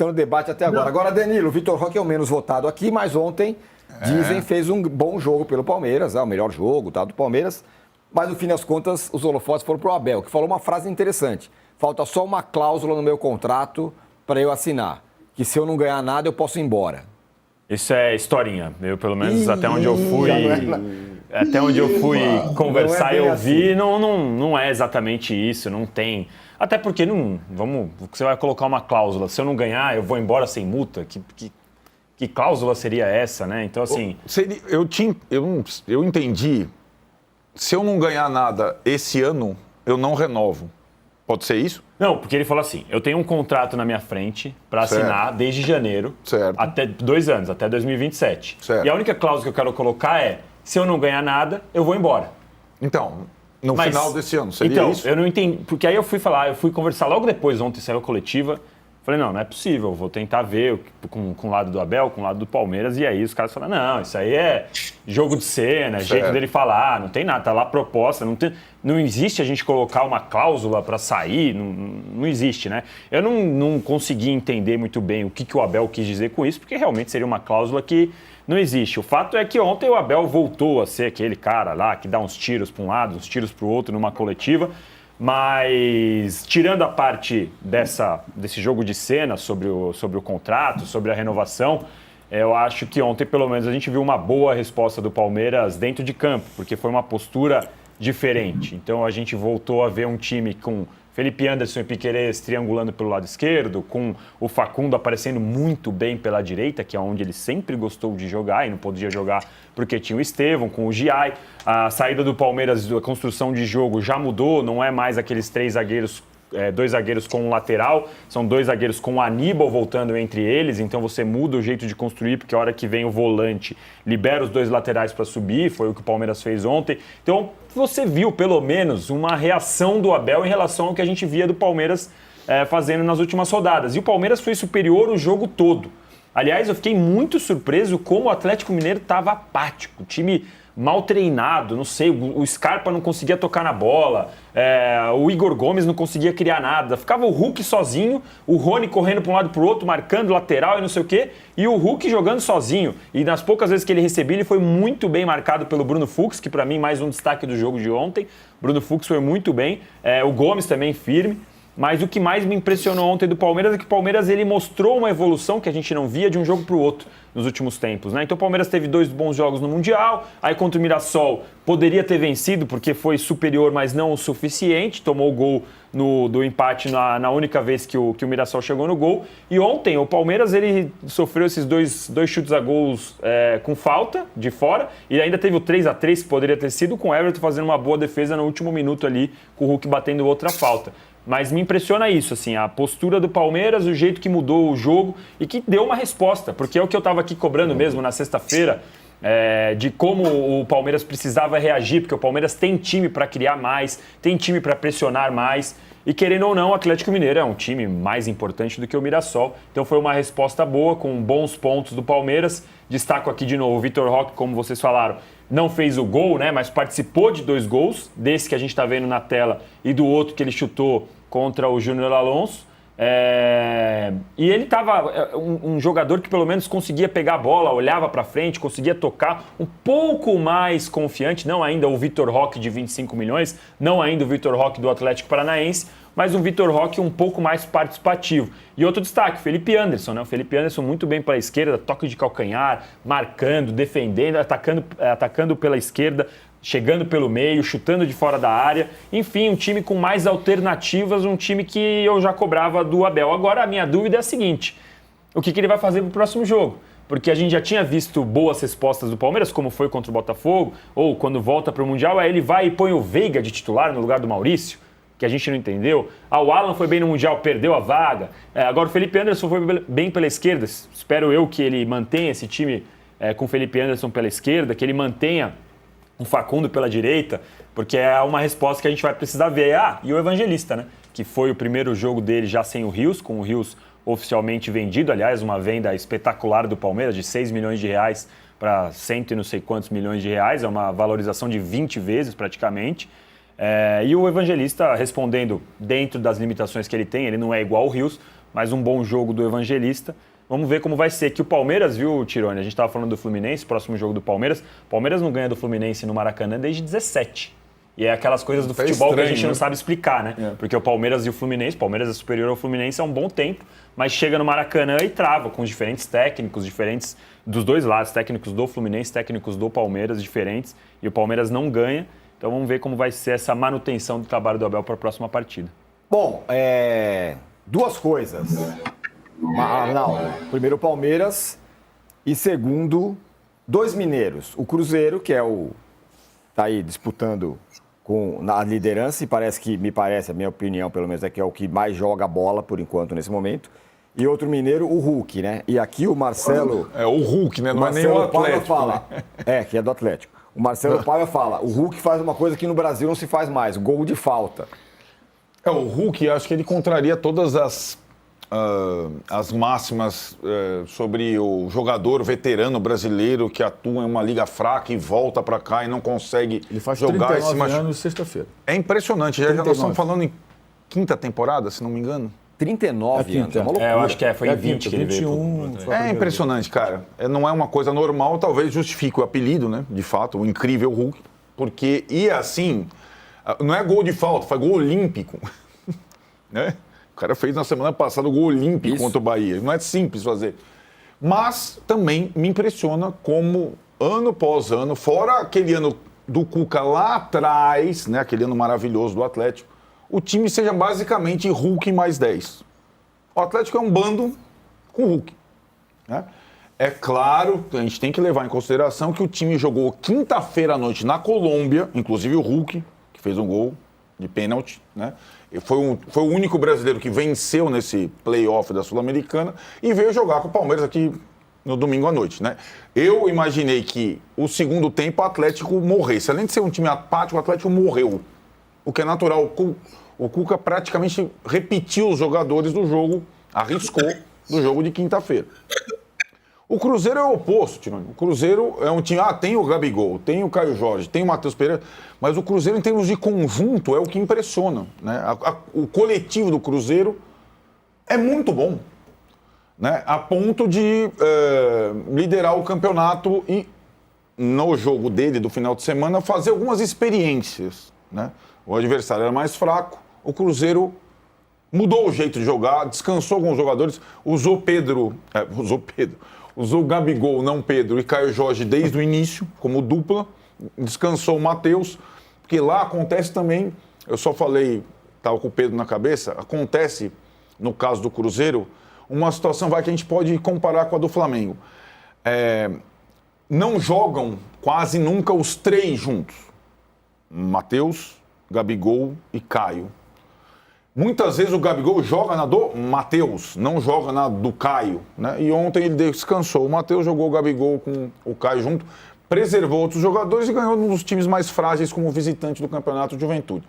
estão no debate até agora. Agora, Danilo, o Vitor Roque é o menos votado aqui, mas ontem, dizem, fez um bom jogo pelo Palmeiras, o melhor jogo do Palmeiras. Mas, no fim das contas, os holofotes foram para o Abel, que falou uma frase interessante. Falta só uma cláusula no meu contrato para eu assinar, que se eu não ganhar nada, eu posso ir embora. Isso é historinha. Eu, pelo menos, até onde eu fui conversar e ouvir, não é exatamente isso, não tem. Até porque você vai colocar uma cláusula. Se eu não ganhar, eu vou embora sem multa. Que cláusula seria essa, né? Então, assim... Eu entendi. Se eu não ganhar nada esse ano, eu não renovo. Pode ser isso? Não, porque ele falou assim, eu tenho um contrato na minha frente para assinar desde janeiro, até 2 anos, até 2027. Certo. E a única cláusula que eu quero colocar é, se eu não ganhar nada, eu vou embora. Então, no final desse ano, seria então, isso? Eu não entendi, porque aí eu fui conversar logo depois, ontem saiu a coletiva, falei, não é possível, vou tentar ver com o lado do Abel, com o lado do Palmeiras, e aí os caras falaram, não, isso aí é jogo de cena, jeito dele falar, não tem nada, tá lá a proposta, não existe a gente colocar uma cláusula para sair, não existe, né? Eu não consegui entender muito bem o que o Abel quis dizer com isso, porque realmente seria uma cláusula que não existe. O fato é que ontem o Abel voltou a ser aquele cara lá que dá uns tiros para um lado, uns tiros para o outro numa coletiva. Mas, tirando a parte desse jogo de cena sobre o contrato, sobre a renovação, eu acho que ontem, pelo menos, a gente viu uma boa resposta do Palmeiras dentro de campo, porque foi uma postura diferente. Então, a gente voltou a ver um time com Felipe Anderson e Piquerez triangulando pelo lado esquerdo, com o Facundo aparecendo muito bem pela direita, que é onde ele sempre gostou de jogar e não podia jogar porque tinha o Estevão, com o Giai. A saída do Palmeiras, a construção de jogo já mudou, não é mais aqueles 3 zagueiros, 2 zagueiros com um lateral, são 2 zagueiros com o Aníbal voltando entre eles, então você muda o jeito de construir, porque a hora que vem o volante, libera os 2 laterais para subir, foi o que o Palmeiras fez ontem. Então você viu, pelo menos, uma reação do Abel em relação ao que a gente via do Palmeiras fazendo nas últimas rodadas. E o Palmeiras foi superior o jogo todo. Aliás, eu fiquei muito surpreso como o Atlético Mineiro estava apático, o time mal treinado, não sei, o Scarpa não conseguia tocar na bola, o Igor Gomes não conseguia criar nada, ficava o Hulk sozinho, o Rony correndo para um lado e para o outro, marcando lateral e não sei o quê, e o Hulk jogando sozinho. E nas poucas vezes que ele recebia, ele foi muito bem marcado pelo Bruno Fux, que para mim mais um destaque do jogo de ontem. Bruno Fux foi muito bem, o Gomes também firme. Mas o que mais me impressionou ontem do Palmeiras é que o Palmeiras ele mostrou uma evolução que a gente não via de um jogo para o outro nos últimos tempos, né? Então o Palmeiras teve 2 bons jogos no Mundial, aí contra o Mirassol poderia ter vencido porque foi superior, mas não o suficiente, tomou o gol do empate na única vez que o Mirassol chegou no gol. E ontem o Palmeiras ele sofreu esses dois chutes a gols com falta de fora e ainda teve o 3-3 que poderia ter sido com o Everton fazendo uma boa defesa no último minuto ali, com o Hulk batendo outra falta. Mas me impressiona isso, assim, a postura do Palmeiras, o jeito que mudou o jogo e que deu uma resposta, porque é o que eu estava aqui cobrando mesmo na sexta-feira, de como o Palmeiras precisava reagir, porque o Palmeiras tem time para criar mais, tem time para pressionar mais, e querendo ou não, o Atlético Mineiro é um time mais importante do que o Mirassol, então foi uma resposta boa, com bons pontos do Palmeiras. Destaco aqui de novo o Vitor Roque, como vocês falaram, não fez o gol, né, mas participou de 2 gols, desse que a gente está vendo na tela e do outro que ele chutou contra o Júnior Alonso. E ele estava um jogador que pelo menos conseguia pegar a bola, olhava para frente, conseguia tocar, um pouco mais confiante, não ainda o Vitor Roque de 25 milhões, não ainda o Vitor Roque do Atlético Paranaense, mas um Vitor Roque um pouco mais participativo. E outro destaque, Felipe Anderson, né? O Felipe Anderson muito bem pela esquerda, toque de calcanhar, marcando, defendendo, atacando pela esquerda, chegando pelo meio, chutando de fora da área. Enfim, um time com mais alternativas, um time que eu já cobrava do Abel. Agora, a minha dúvida é a seguinte: o que ele vai fazer pro próximo jogo? Porque a gente já tinha visto boas respostas do Palmeiras, como foi contra o Botafogo, ou quando volta para o Mundial, aí ele vai e põe o Veiga de titular no lugar do Maurício, que a gente não entendeu. O Alan foi bem no Mundial, perdeu a vaga. Agora o Felipe Anderson foi bem pela esquerda. Espero eu que ele mantenha esse time com o Felipe Anderson pela esquerda, que ele mantenha o Facundo pela direita, porque é uma resposta que a gente vai precisar ver. E o Evangelista, né? Que foi o primeiro jogo dele já sem o Rios, com o Rios oficialmente vendido. Aliás, uma venda espetacular do Palmeiras, de 6 milhões de reais para 100 e não sei quantos milhões de reais. É uma valorização de 20 vezes praticamente. E o Evangelista respondendo dentro das limitações que ele tem, ele não é igual ao Rios, mais um bom jogo do Evangelista. Vamos ver como vai ser. Que o Palmeiras, viu, Tironi? A gente estava falando do Fluminense, próximo jogo do Palmeiras. O Palmeiras não ganha do Fluminense no Maracanã desde 17. E é aquelas coisas do futebol que a gente não sabe explicar, né? Porque o Palmeiras e o Fluminense, o Palmeiras é superior ao Fluminense há um bom tempo, mas chega no Maracanã e trava com os diferentes técnicos, diferentes dos dois lados, técnicos do Fluminense, técnicos do Palmeiras, diferentes, e o Palmeiras não ganha. Então vamos ver como vai ser essa manutenção do trabalho do Abel para a próxima partida. Bom, duas coisas. Não, primeiro o Palmeiras e segundo, dois mineiros. O Cruzeiro, que tá aí disputando na liderança e me parece, a minha opinião pelo menos, é que é o que mais joga bola por enquanto nesse momento. E outro mineiro, o Hulk, né? E aqui o Marcelo... É o Hulk, né? Não é nem o Atlético. Fala, né? Que é do Atlético. O Marcelo Paiva fala, o Hulk faz uma coisa que no Brasil não se faz mais, gol de falta. O Hulk, acho que ele contraria todas as máximas sobre o jogador veterano brasileiro que atua em uma liga fraca e volta para cá e não consegue ele faz jogar 39 anos sexta-feira. É impressionante. Já nós estamos falando em quinta temporada, se não me engano. 39 anos, é uma loucura. Eu acho que foi em 20 que ele 21, veio. É impressionante, cara. Não é uma coisa normal, talvez justifique o apelido, né? De fato, o incrível Hulk. Porque, assim, não é gol de falta, foi gol olímpico. Né? O cara fez na semana passada o gol olímpico contra o Bahia. Não é simples fazer. Mas também me impressiona como, ano após ano, fora aquele ano do Cuca lá atrás, né? Aquele ano maravilhoso do Atlético, o time seja basicamente Hulk mais 10. O Atlético é um bando com Hulk. Né? É claro, a gente tem que levar em consideração que o time jogou quinta-feira à noite na Colômbia, inclusive o Hulk, que fez um gol de pênalti, né? Foi o único brasileiro que venceu nesse play-off da Sul-Americana e veio jogar com o Palmeiras aqui no domingo à noite, né? Eu imaginei que o segundo tempo o Atlético morresse. Além de ser um time apático, o Atlético morreu. O que é natural. O Cuca praticamente repetiu os jogadores do jogo, arriscou do jogo de quinta-feira. O Cruzeiro é o oposto, Tironi. O Cruzeiro é um time... tem o Gabigol, tem o Caio Jorge, tem o Matheus Pereira, mas o Cruzeiro, em termos de conjunto, é o que impressiona. Né? O coletivo do Cruzeiro é muito bom, né? A ponto de liderar o campeonato e, no jogo dele, do final de semana, fazer algumas experiências. Né? O adversário era mais fraco, o Cruzeiro mudou o jeito de jogar, descansou alguns jogadores, usou o Gabigol, não Pedro, e Caio Jorge desde o início, como dupla, descansou o Matheus, porque lá acontece também, eu só falei, estava com o Pedro na cabeça, acontece, no caso do Cruzeiro, uma situação que a gente pode comparar com a do Flamengo. Não jogam quase nunca os três juntos, Matheus, Gabigol e Caio. Muitas vezes o Gabigol joga na do Matheus, não joga na do Caio. Né? E ontem ele descansou. O Matheus jogou o Gabigol com o Caio junto, preservou outros jogadores e ganhou um dos times mais frágeis como visitante do Campeonato de Juventude.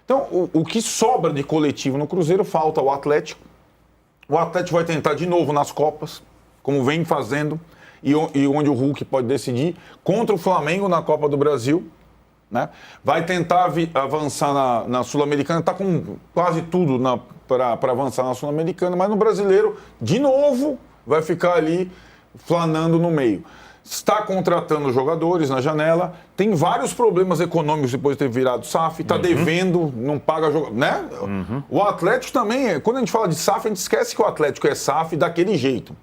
Então, o que sobra de coletivo no Cruzeiro, falta o Atlético. O Atlético vai tentar de novo nas Copas, como vem fazendo, e onde o Hulk pode decidir, contra o Flamengo na Copa do Brasil. Né? Vai tentar avançar na Sul-Americana, está com quase tudo para avançar na Sul-Americana, mas no Brasileiro, de novo, vai ficar ali flanando no meio. Está contratando jogadores na janela, tem vários problemas econômicos depois de ter virado SAF, está devendo, não paga jogador, né? O Atlético também, quando a gente fala de SAF, a gente esquece que o Atlético é SAF daquele jeito.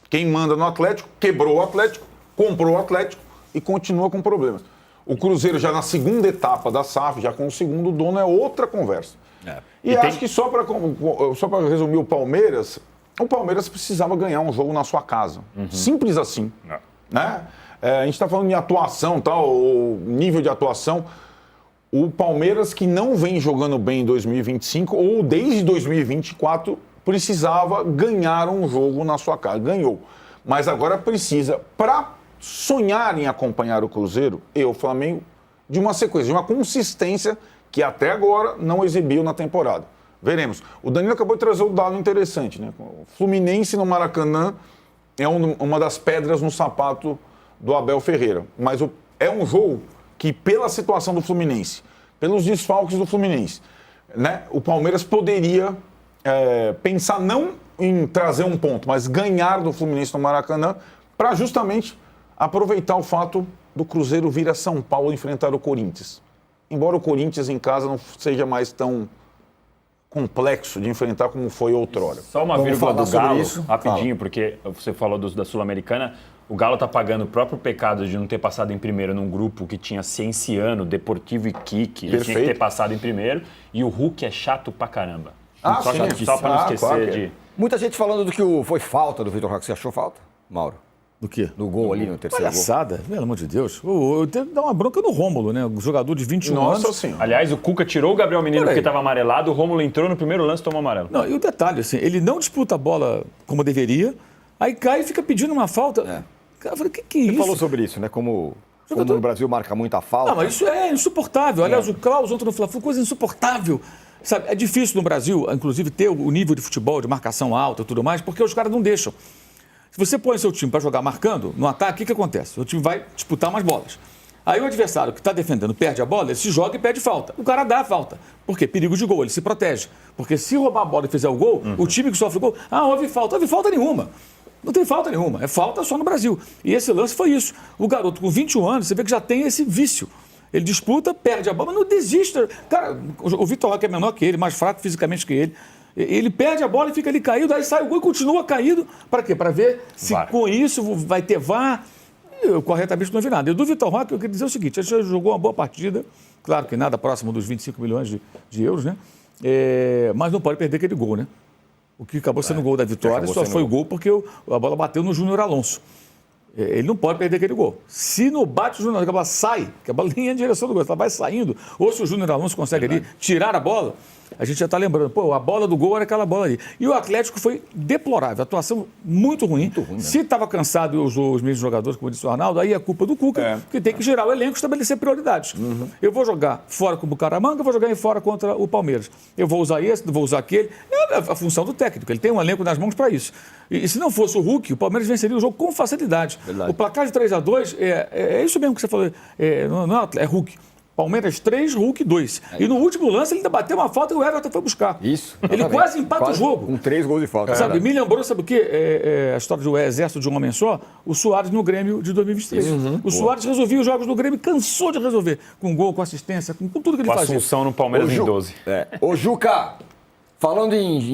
Quem manda no Atlético, quebrou o Atlético, comprou o Atlético e continua com problemas. O Cruzeiro já na segunda etapa da SAF, já com o segundo dono, é outra conversa. E acho que só para resumir o Palmeiras precisava ganhar um jogo na sua casa. Simples assim. Né? A gente está falando de atuação, tal, o nível de atuação. O Palmeiras, que não vem jogando bem em 2025, ou desde 2024, precisava ganhar um jogo na sua casa. Ganhou. Mas agora precisa, para sonhar em acompanhar o Cruzeiro e o Flamengo, de uma sequência, de uma consistência que até agora não exibiu na temporada. Veremos. O Danilo acabou de trazer um dado interessante, né? O Fluminense no Maracanã é uma das pedras no sapato do Abel Ferreira. Mas é um jogo que, pela situação do Fluminense, pelos desfalques do Fluminense, né? O Palmeiras poderia pensar não em trazer um ponto, mas ganhar do Fluminense no Maracanã para justamente aproveitar o fato do Cruzeiro vir a São Paulo enfrentar o Corinthians. Embora o Corinthians em casa não seja mais tão complexo de enfrentar como foi outrora. Só uma Vamos vírgula falar do sobre Galo, isso? rapidinho, porque você falou da Sul-Americana. O Galo está pagando o próprio pecado de não ter passado em primeiro num grupo que tinha Cienciano, Deportivo e Kiki. Ele tinha que ter passado em primeiro. E o Hulk é chato pra caramba. Só para não esquecer claro de... Muita gente falando do que foi falta do Vitor Roque. Você achou falta, Mauro? Do quê? No gol ali, no terceiro gol. Palhaçada, pelo amor de Deus. Eu tenho que dar uma bronca no Rômulo, né? Um jogador de 21 anos. Senhora. Aliás, o Cuca tirou o Gabriel Menino Peraí. porque estava amarelado, o Rômulo entrou no primeiro lance e tomou amarelo. Não, e o detalhe, assim, ele não disputa a bola como deveria, aí cai e fica pedindo uma falta. Cara, eu falei, que é isso? Você falou sobre isso, né? Como no Brasil marca muita falta. Não, mas isso é insuportável. Aliás, o Klaus ontem no Fla-Flu, coisa insuportável. Sabe, é difícil no Brasil, inclusive, ter o nível de futebol, de marcação alta e tudo mais, porque os caras não deixam. Se você põe seu time para jogar marcando, no ataque, o que acontece? O time vai disputar umas bolas. Aí o adversário que está defendendo perde a bola, ele se joga e pede falta. O cara dá a falta. Por quê? Perigo de gol, ele se protege. Porque se roubar a bola e fizer o gol, o time que sofre o gol, houve falta. Houve falta nenhuma. Não tem falta nenhuma. É falta só no Brasil. E esse lance foi isso. O garoto com 21 anos, você vê que já tem esse vício. Ele disputa, perde a bola, mas não desiste. Cara, o Vitor Roque é menor que ele, mais fraco fisicamente que ele. Ele perde a bola e fica ali caído, aí sai o gol e continua caído. Para quê? Para ver se com isso vai ter VAR. Eu corretamente não vi nada. E do Vitor Roque, eu queria dizer o seguinte: ele já jogou uma boa partida, claro que nada próximo dos 25 milhões de euros, né? Mas não pode perder aquele gol, né? O que acabou sendo o gol da vitória só foi o gol porque a bola bateu no Júnior Alonso. Ele não pode perder aquele gol. Se não bate o Júnior, a bola sai, que a bola nem é em direção do gol, ela vai saindo, ou se o Júnior Alonso consegue ali tirar a bola, a gente já está lembrando, a bola do gol era aquela bola ali. E o Atlético foi deplorável, atuação muito ruim. Se estava cansado os mesmos jogadores, como disse o Arnaldo, aí é culpa do Cuca, que tem que girar o elenco e estabelecer prioridades. Eu vou jogar fora com o Bucaramanga, eu vou jogar fora contra o Palmeiras. Eu vou usar esse, vou usar aquele. É a função do técnico, ele tem um elenco nas mãos para isso. E se não fosse o Hulk, o Palmeiras venceria o jogo com facilidade. Verdade. O placar de 3-2 é isso mesmo que você falou, não é Hulk. Palmeiras 3, Hulk 2. E no último lance ele ainda bateu uma falta e o Everton foi buscar. Isso. Ele quase empata o jogo. Com 3 gols de falta. Sabe, me lembrou, sabe o quê? A história do exército de um homem só, o Soares no Grêmio de 2023. O Soares resolvia os jogos do Grêmio, cansou de resolver. Com gol, com assistência, com tudo que ele fazia. Assunção no Palmeiras em 12. Ô, Juca, falando em